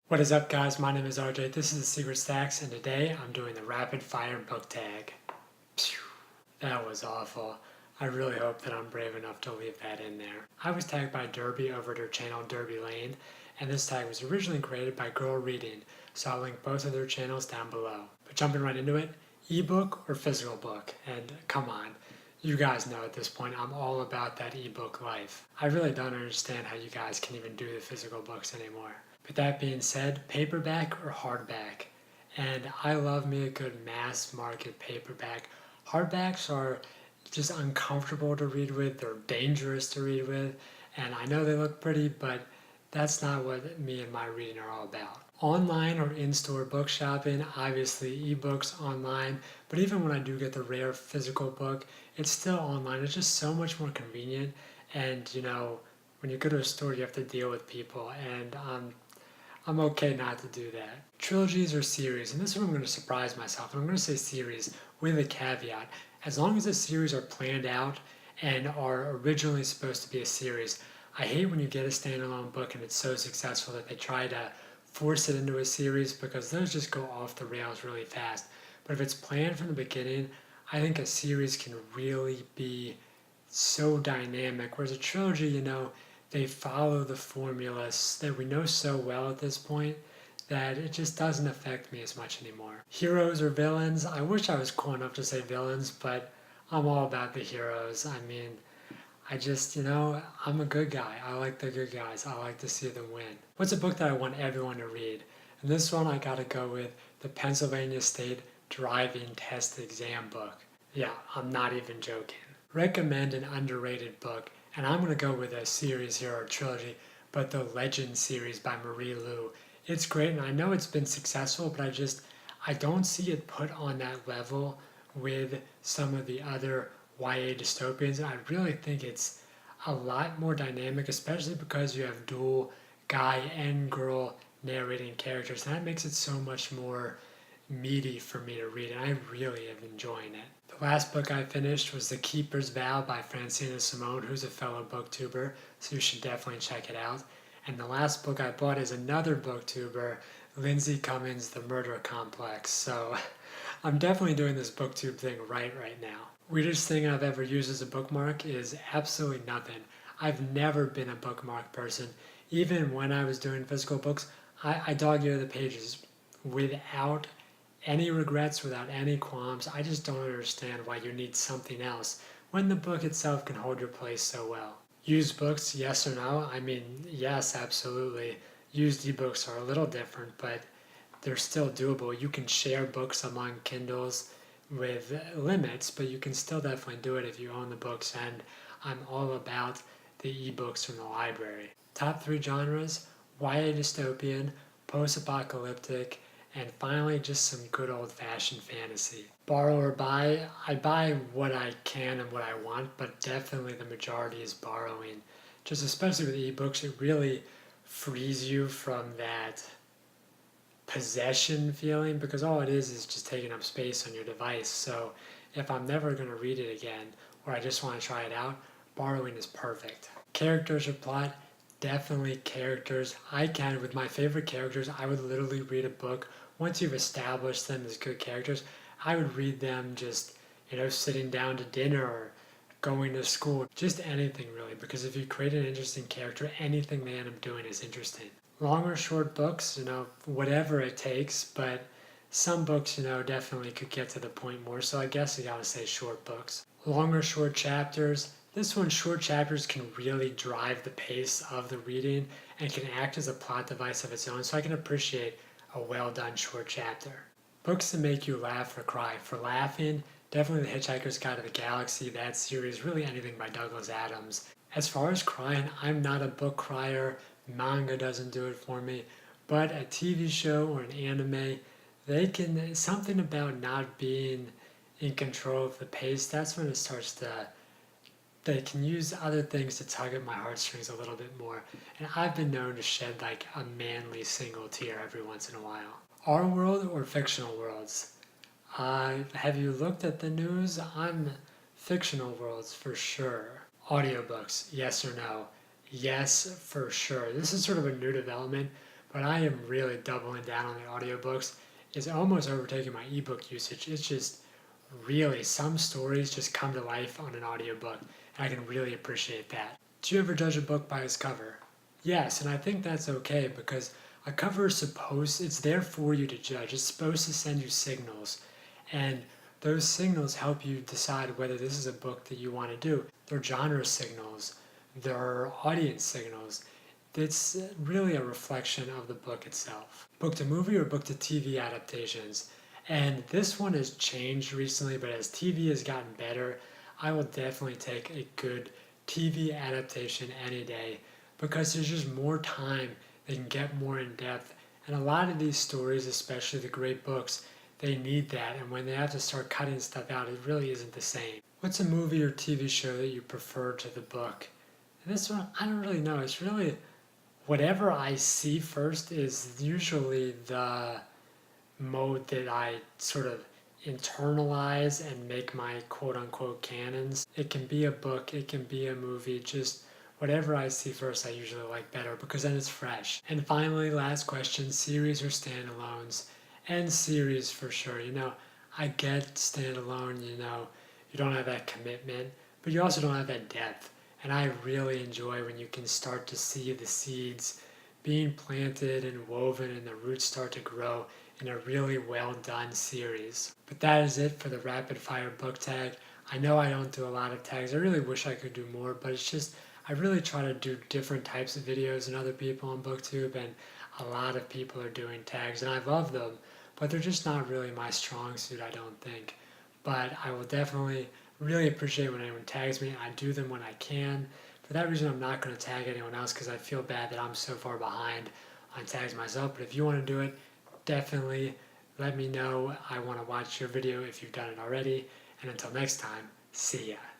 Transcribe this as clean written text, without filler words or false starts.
What is up, guys? My name is RJ. This is the Secret Stacks, and today I'm doing the rapid fire book tag. Phew, that was awful. I really hope that I'm brave enough to leave that in there. I was tagged by Derby over their channel Derby Lane, and this tag was originally created by Girl Reading, so I'll link both of their channels down below. But jumping right into it, ebook or physical book? And come on, you guys know at this point I'm all about that ebook life. I really don't understand how you guys can even do the physical books anymore. But that being said, paperback or hardback? And I love me a good mass market paperback. Hardbacks are just uncomfortable to read with, they're dangerous to read with, and I know they look pretty, but that's not what me and my reading are all about. Online or in-store book shopping, obviously ebooks online, but even when I do get the rare physical book, it's still online. It's just so much more convenient, and when you go to a store, you have to deal with people, and I'm okay not to do that. Trilogies or series, and this is where I'm going to surprise myself, and I'm going to say series with a caveat. As long as the series are planned out and are originally supposed to be a series, I hate when you get a standalone book and it's so successful that they try to force it into a series because those just go off the rails really fast. But if it's planned from the beginning, I think a series can really be so dynamic, whereas a trilogy, they follow the formulas that we know so well at this point that it just doesn't affect me as much anymore. Heroes or villains? I wish I was cool enough to say villains, but I'm all about the heroes. I mean, I'm a good guy. I like the good guys. I like to see them win. What's a book that I want everyone to read? And this one I gotta go with the Pennsylvania State Driving Test Exam book. Yeah, I'm not even joking. Recommend an underrated book, and I'm going to go with a series here or a trilogy, but the Legend series by Marie Lu. It's great, and I know it's been successful, but I don't see it put on that level with some of the other YA dystopians, and I really think it's a lot more dynamic, especially because you have dual guy and girl narrating characters, and that makes it so much more meaty for me to read, and I really am enjoying it. The last book I finished was The Keeper's Vow by Francina Simone, who's a fellow booktuber, so you should definitely check it out. And the last book I bought is another booktuber, Lindsay Cummins' The Murder Complex, so I'm definitely doing this booktube thing right now. Weirdest thing I've ever used as a bookmark is absolutely nothing. I've never been a bookmark person. Even when I was doing physical books, I dog-ear the pages without any regrets, without any qualms. I just don't understand why you need something else when the book itself can hold your place so well. Used books, yes or no? I mean, yes, absolutely. Used ebooks are a little different, but they're still doable. You can share books among Kindles with limits, but you can still definitely do it if you own the books, and I'm all about the ebooks from the library. Top 3 genres: YA dystopian, post-apocalyptic, and finally just some good old-fashioned fantasy. Borrow or buy? I buy what I can and what I want, but definitely the majority is borrowing. Just especially with ebooks, it really frees you from that possession feeling, because all it is just taking up space on your device. So if I'm never going to read it again, or I just want to try it out, borrowing is perfect. Characters or plot? Definitely characters. With my favorite characters, I would literally read a book. Once you've established them as good characters, I would read them just, sitting down to dinner or going to school, just anything really, because if you create an interesting character, anything they end up doing is interesting. Long or short books, whatever it takes, but some books, definitely could get to the point more, so I guess you gotta say short books. Long or short chapters? This one, short chapters can really drive the pace of the reading and can act as a plot device of its own, so I can appreciate a well-done short chapter. Books that make you laugh or cry. For laughing, definitely The Hitchhiker's Guide to the Galaxy, that series, really anything by Douglas Adams. As far as crying, I'm not a book crier, manga doesn't do it for me, but a TV show or an anime, something about not being in control of the pace, that's when it starts to, they can use other things to tug at my heartstrings a little bit more. And I've been known to shed like a manly single tear every once in a while. Our world or fictional worlds? Have you looked at the news? I'm fictional worlds for sure. Audiobooks, yes or no? Yes, for sure. This is sort of a new development, but I am really doubling down on the audiobooks. It's almost overtaking my ebook usage. It's just really, some stories just come to life on an audiobook, and I can really appreciate that. Do you ever judge a book by its cover? Yes, and I think that's okay because a cover is it's there for you to judge. It's supposed to send you signals, and those signals help you decide whether this is a book that you want to do. They're genre signals, they're audience signals. It's really a reflection of the book itself. Book to movie or book to TV adaptations. And this one has changed recently, but as TV has gotten better, I will definitely take a good TV adaptation any day because there's just more time, they can get more in depth. And a lot of these stories, especially the great books, they need that. And when they have to start cutting stuff out, it really isn't the same. What's a movie or TV show that you prefer to the book? And this one, I don't really know. It's really whatever I see first is usually the mode that I sort of internalize and make my quote unquote canons. It can be a book, it can be a movie, just whatever I see first I usually like better because then it's fresh. And finally, last question, series or standalones? And series for sure. I get standalone, you don't have that commitment, but you also don't have that depth. And I really enjoy when you can start to see the seeds being planted and woven and the roots start to grow in a really well done series. But that is it for the rapid fire book tag. I know I don't do a lot of tags. I really wish I could do more, but it's just I really try to do different types of videos than other people on BookTube, and a lot of people are doing tags, and I love them, but they're just not really my strong suit, I don't think. But I will definitely really appreciate when anyone tags me. I do them when I can. For that reason, I'm not going to tag anyone else because I feel bad that I'm so far behind on tags myself. But if you want to do it, definitely let me know. I want to watch your video if you've done it already. And until next time, see ya.